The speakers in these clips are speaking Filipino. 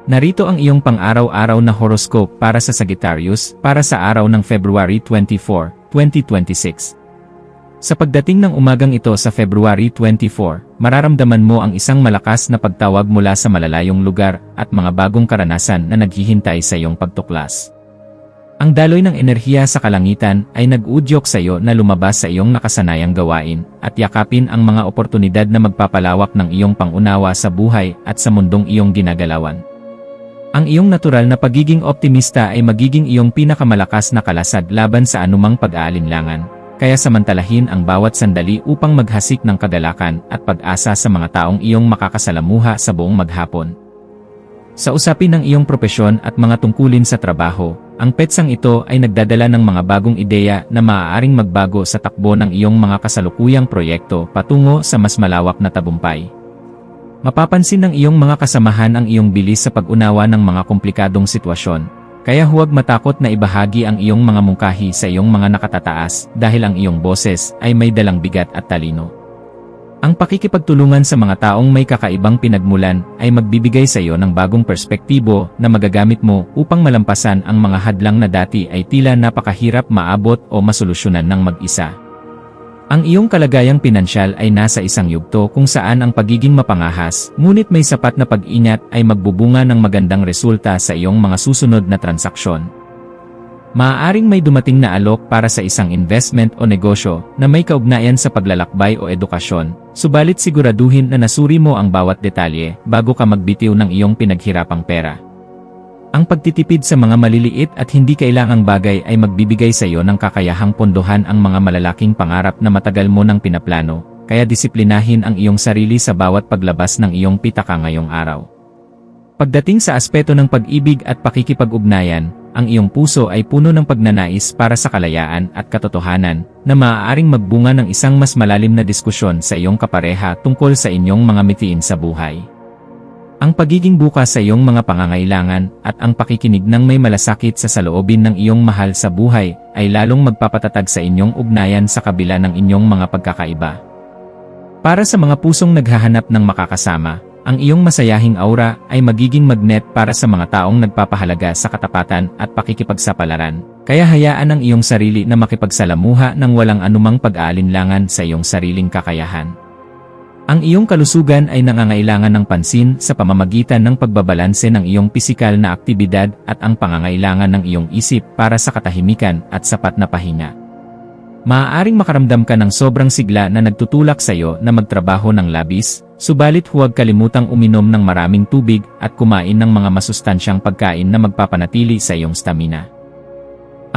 Narito ang iyong pang-araw-araw na horoscope para sa Sagittarius para sa araw ng February 24, 2026. Sa pagdating ng umagang ito sa February 24, mararamdaman mo ang isang malakas na pagtawag mula sa malalayong lugar at mga bagong karanasan na naghihintay sa iyong pagtuklas. Ang daloy ng enerhiya sa kalangitan ay nag-udyok sa iyo na lumabas sa iyong nakasanayang gawain at yakapin ang mga oportunidad na magpapalawak ng iyong pangunawa sa buhay at sa mundong iyong ginagalawan. Ang iyong natural na pagiging optimista ay magiging iyong pinakamalakas na kalasag laban sa anumang pag-aalinlangan, kaya samantalahin ang bawat sandali upang maghasik ng kagalakan at pag-asa sa mga taong iyong makakasalamuha sa buong maghapon. Sa usapin ng iyong propesyon at mga tungkulin sa trabaho, ang petsang ito ay nagdadala ng mga bagong ideya na maaaring magbago sa takbo ng iyong mga kasalukuyang proyekto patungo sa mas malawak na tagumpay. Mapapansin ng iyong mga kasamahan ang iyong bilis sa pag-unawa ng mga komplikadong sitwasyon, kaya huwag matakot na ibahagi ang iyong mga mungkahi sa iyong mga nakatataas dahil ang iyong boses ay may dalang bigat at talino. Ang pakikipagtulungan sa mga taong may kakaibang pinagmulan ay magbibigay sa iyo ng bagong perspektibo na magagamit mo upang malampasan ang mga hadlang na dati ay tila napakahirap maabot o masolusyonan ng mag-isa. Ang iyong kalagayang pinansyal ay nasa isang yugto kung saan ang pagiging mapangahas, ngunit may sapat na pag-ingat ay magbubunga ng magandang resulta sa iyong mga susunod na transaksyon. Maaaring may dumating na alok para sa isang investment o negosyo na may kaugnayan sa paglalakbay o edukasyon, subalit siguraduhin na nasuri mo ang bawat detalye bago ka magbitiw ng iyong pinaghirapang pera. Ang pagtitipid sa mga maliliit at hindi kailangang bagay ay magbibigay sa iyo ng kakayahang pondohan ang mga malalaking pangarap na matagal mo nang pinaplano, kaya disiplinahin ang iyong sarili sa bawat paglabas ng iyong pitaka ngayong araw. Pagdating sa aspeto ng pag-ibig at pakikipag-ugnayan, ang iyong puso ay puno ng pagnanais para sa kalayaan at katotohanan na maaaring magbunga ng isang mas malalim na diskusyon sa iyong kapareha tungkol sa inyong mga mithiin sa buhay. Ang pagiging bukas sa iyong mga pangangailangan at ang pakikinig ng may malasakit sa saloobin ng iyong mahal sa buhay ay lalong magpapatatag sa inyong ugnayan sa kabila ng inyong mga pagkakaiba. Para sa mga pusong naghahanap ng makakasama, ang iyong masayahing aura ay magiging magnet para sa mga taong nagpapahalaga sa katapatan at pakikipagsapalaran, kaya hayaan ang iyong sarili na makipagsalamuha ng walang anumang pag-aalinlangan sa iyong sariling kakayahan. Ang iyong kalusugan ay nangangailangan ng pansin sa pamamagitan ng pagbabalanse ng iyong pisikal na aktibidad at ang pangangailangan ng iyong isip para sa katahimikan at sapat na pahinga. Maaaring makaramdam ka ng sobrang sigla na nagtutulak sa iyo na magtrabaho ng labis, subalit huwag kalimutang uminom ng maraming tubig at kumain ng mga masustansyang pagkain na magpapanatili sa iyong stamina.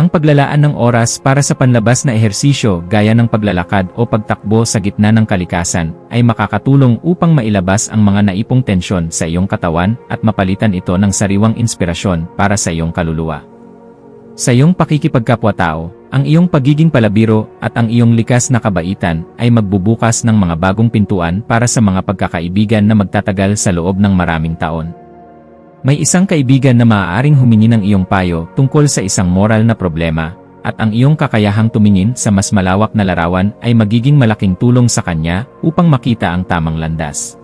Ang paglalaan ng oras para sa panlabas na ehersisyo gaya ng paglalakad o pagtakbo sa gitna ng kalikasan ay makakatulong upang mailabas ang mga naipong tensyon sa iyong katawan at mapalitan ito ng sariwang inspirasyon para sa iyong kaluluwa. Sa iyong pakikipagkapwa-tao, ang iyong pagiging palabiro at ang iyong likas na kabaitan ay magbubukas ng mga bagong pintuan para sa mga pagkakaibigan na magtatagal sa loob ng maraming taon. May isang kaibigan na maaaring humingi ng iyong payo tungkol sa isang moral na problema, at ang iyong kakayahang tumingin sa mas malawak na larawan ay magiging malaking tulong sa kanya upang makita ang tamang landas.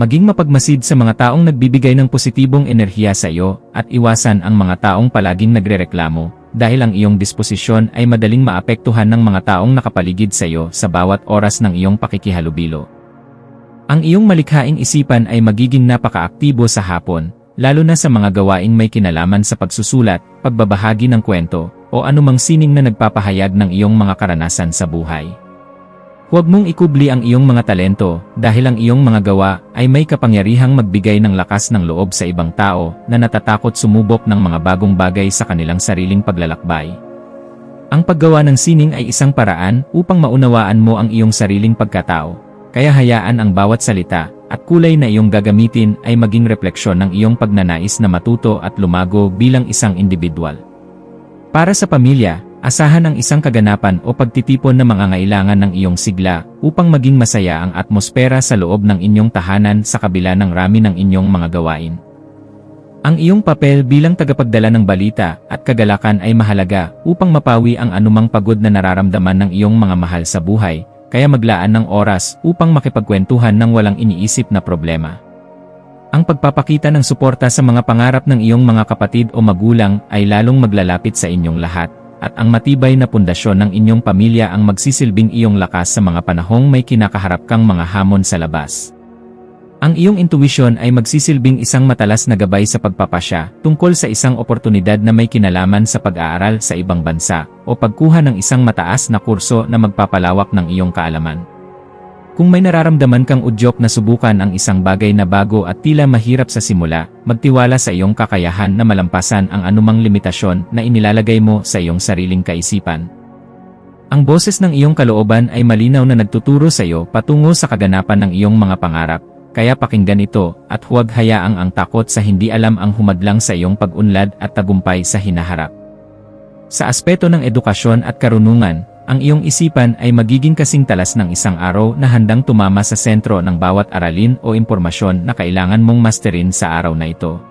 Maging mapagmasid sa mga taong nagbibigay ng positibong enerhiya sa iyo at iwasan ang mga taong palaging nagrereklamo, dahil ang iyong disposisyon ay madaling maapektuhan ng mga taong nakapaligid sa iyo sa bawat oras ng iyong pakikihalubilo. Ang iyong malikhaing isipan ay magiging napakaaktibo sa hapon, lalo na sa mga gawaing may kinalaman sa pagsusulat, pagbabahagi ng kwento, o anumang sining na nagpapahayag ng iyong mga karanasan sa buhay. Huwag mong ikubli ang iyong mga talento dahil ang iyong mga gawa ay may kapangyarihang magbigay ng lakas ng loob sa ibang tao na natatakot sumubok ng mga bagong bagay sa kanilang sariling paglalakbay. Ang paggawa ng sining ay isang paraan upang maunawaan mo ang iyong sariling pagkatao, kaya hayaan ang bawat salita at kulay na iyong gagamitin ay maging refleksyon ng iyong pagnanais na matuto at lumago bilang isang individual. Para sa pamilya, asahan ang isang kaganapan o pagtitipon na mangangailangan ng iyong sigla upang maging masaya ang atmosfera sa loob ng inyong tahanan sa kabila ng rami ng inyong mga gawain. Ang iyong papel bilang tagapagdala ng balita at kagalakan ay mahalaga upang mapawi ang anumang pagod na nararamdaman ng iyong mga mahal sa buhay, kaya maglaan ng oras upang makipagkwentuhan ng walang iniisip na problema. Ang pagpapakita ng suporta sa mga pangarap ng iyong mga kapatid o magulang ay lalong maglalapit sa inyong lahat, at ang matibay na pundasyon ng inyong pamilya ang magsisilbing iyong lakas sa mga panahong may kinakaharap kang mga hamon sa labas. Ang iyong intuwisyon ay magsisilbing isang matalas na gabay sa pagpapasya tungkol sa isang oportunidad na may kinalaman sa pag-aaral sa ibang bansa o pagkuha ng isang mataas na kurso na magpapalawak ng iyong kaalaman. Kung may nararamdaman kang udyok na subukan ang isang bagay na bago at tila mahirap sa simula, magtiwala sa iyong kakayahan na malampasan ang anumang limitasyon na inilalagay mo sa iyong sariling kaisipan. Ang boses ng iyong kalooban ay malinaw na nagtuturo sa iyo patungo sa kaganapan ng iyong mga pangarap, kaya pakinggan ito at huwag hayaang ang takot sa hindi alam ang humadlang sa iyong pag-unlad at tagumpay sa hinaharap. Sa aspeto ng edukasyon at karunungan, ang iyong isipan ay magiging kasing talas ng isang araw na handang tumama sa sentro ng bawat aralin o impormasyon na kailangan mong masterin sa araw na ito.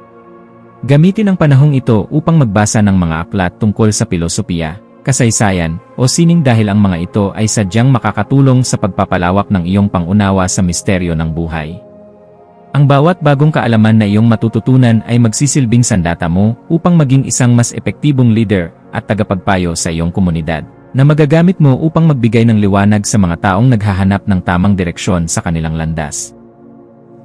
Gamitin ang panahong ito upang magbasa ng mga aklat tungkol sa filosofiya, kasaysayan, o sining dahil ang mga ito ay sadyang makakatulong sa pagpapalawak ng iyong pangunawa sa misteryo ng buhay. Ang bawat bagong kaalaman na iyong matututunan ay magsisilbing sandata mo upang maging isang mas epektibong leader at tagapagpayo sa iyong komunidad, na magagamit mo upang magbigay ng liwanag sa mga taong naghahanap ng tamang direksyon sa kanilang landas.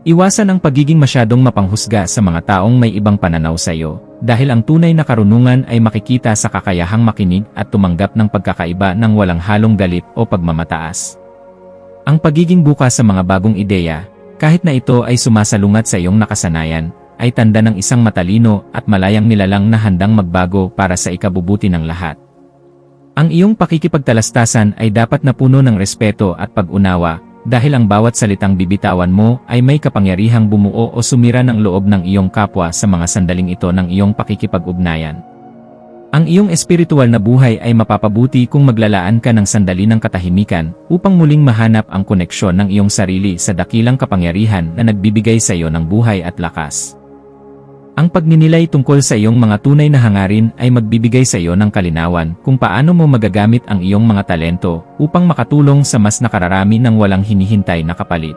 Iwasan ang pagiging masyadong mapanghusga sa mga taong may ibang pananaw sa iyo, dahil ang tunay na karunungan ay makikita sa kakayahang makinig at tumanggap ng pagkakaiba ng walang halong galit o pagmamataas. Ang pagiging bukas sa mga bagong ideya, kahit na ito ay sumasalungat sa iyong nakasanayan, ay tanda ng isang matalino at malayang nilalang na handang magbago para sa ikabubuti ng lahat. Ang iyong pakikipagtalastasan ay dapat na puno ng respeto at pag-unawa, dahil ang bawat salitang bibitawan mo ay may kapangyarihang bumuo o sumira ng loob ng iyong kapwa sa mga sandaling ito ng iyong pakikipag-ugnayan. Ang iyong espiritual na buhay ay mapapabuti kung maglalaan ka ng sandali ng katahimikan upang muling mahanap ang koneksyon ng iyong sarili sa dakilang kapangyarihan na nagbibigay sa iyo ng buhay at lakas. Ang pagninilay tungkol sa iyong mga tunay na hangarin ay magbibigay sa iyo ng kalinawan kung paano mo magagamit ang iyong mga talento upang makatulong sa mas nakararami ng walang hinihintay na kapalit.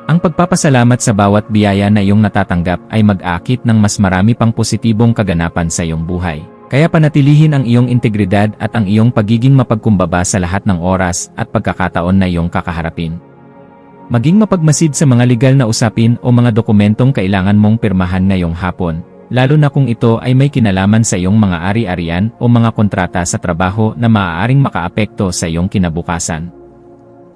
Ang pagpapasalamat sa bawat biyaya na iyong natatanggap ay mag-akit ng mas marami pang positibong kaganapan sa iyong buhay. Kaya panatilihin ang iyong integridad at ang iyong pagiging mapagkumbaba sa lahat ng oras at pagkakataon na iyong kakaharapin. Maging mapagmasid sa mga legal na usapin o mga dokumentong kailangan mong pirmahan ngayong hapon, lalo na kung ito ay may kinalaman sa iyong mga ari-arian o mga kontrata sa trabaho na maaaring makaapekto sa iyong kinabukasan.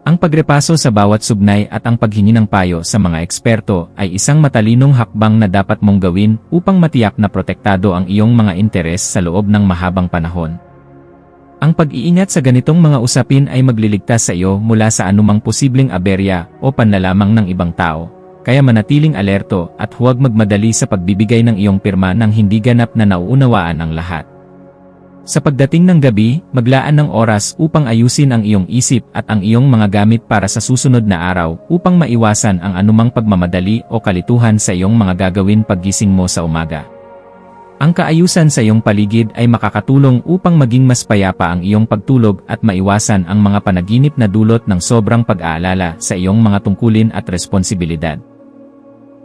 Ang pagrepaso sa bawat sugnay at ang paghingi ng payo sa mga eksperto ay isang matalinong hakbang na dapat mong gawin upang matiyak na protektado ang iyong mga interes sa loob ng mahabang panahon. Ang pag-iingat sa ganitong mga usapin ay magliligtas sa iyo mula sa anumang posibleng aberya o panlalamang ng ibang tao, kaya manatiling alerto at huwag magmadali sa pagbibigay ng iyong pirma nang hindi ganap na nauunawaan ang lahat. Sa pagdating ng gabi, maglaan ng oras upang ayusin ang iyong isip at ang iyong mga gamit para sa susunod na araw upang maiwasan ang anumang pagmamadali o kalituhan sa iyong mga gagawin paggising mo sa umaga. Ang kaayusan sa iyong paligid ay makakatulong upang maging mas payapa ang iyong pagtulog at maiwasan ang mga panaginip na dulot ng sobrang pag-aalala sa iyong mga tungkulin at responsibilidad.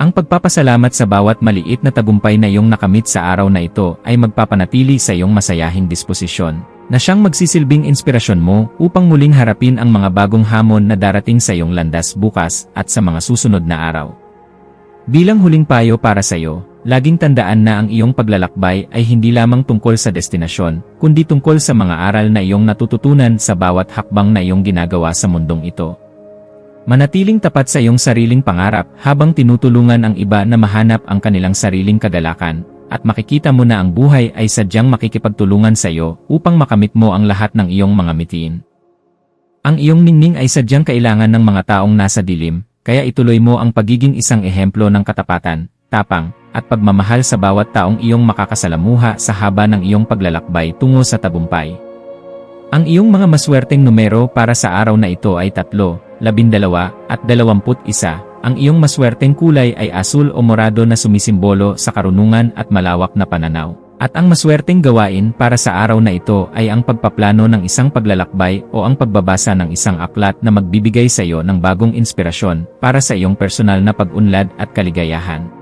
Ang pagpapasalamat sa bawat maliit na tagumpay na iyong nakamit sa araw na ito ay magpapanatili sa iyong masayahing disposisyon, na siyang magsisilbing inspirasyon mo upang muling harapin ang mga bagong hamon na darating sa iyong landas bukas at sa mga susunod na araw. Bilang huling payo para sa iyo, laging tandaan na ang iyong paglalakbay ay hindi lamang tungkol sa destinasyon, kundi tungkol sa mga aral na iyong natututunan sa bawat hakbang na iyong ginagawa sa mundong ito. Manatiling tapat sa iyong sariling pangarap habang tinutulungan ang iba na mahanap ang kanilang sariling kagalakan, at makikita mo na ang buhay ay sadyang makikipagtulungan sa iyo upang makamit mo ang lahat ng iyong mga mitiin. Ang iyong ningning ay sadyang kailangan ng mga taong nasa dilim, kaya ituloy mo ang pagiging isang ehemplo ng katapatan, tapang, at pagmamahal sa bawat taong iyong makakasalamuha sa haba ng iyong paglalakbay tungo sa tagumpay. Ang iyong mga maswerteng numero para sa araw na ito ay 3, 12, at 21. Ang iyong maswerteng kulay ay asul o morado na sumisimbolo sa karunungan at malawak na pananaw. At ang maswerteng gawain para sa araw na ito ay ang pagpaplano ng isang paglalakbay o ang pagbabasa ng isang aklat na magbibigay sa iyo ng bagong inspirasyon para sa iyong personal na pag-unlad at kaligayahan.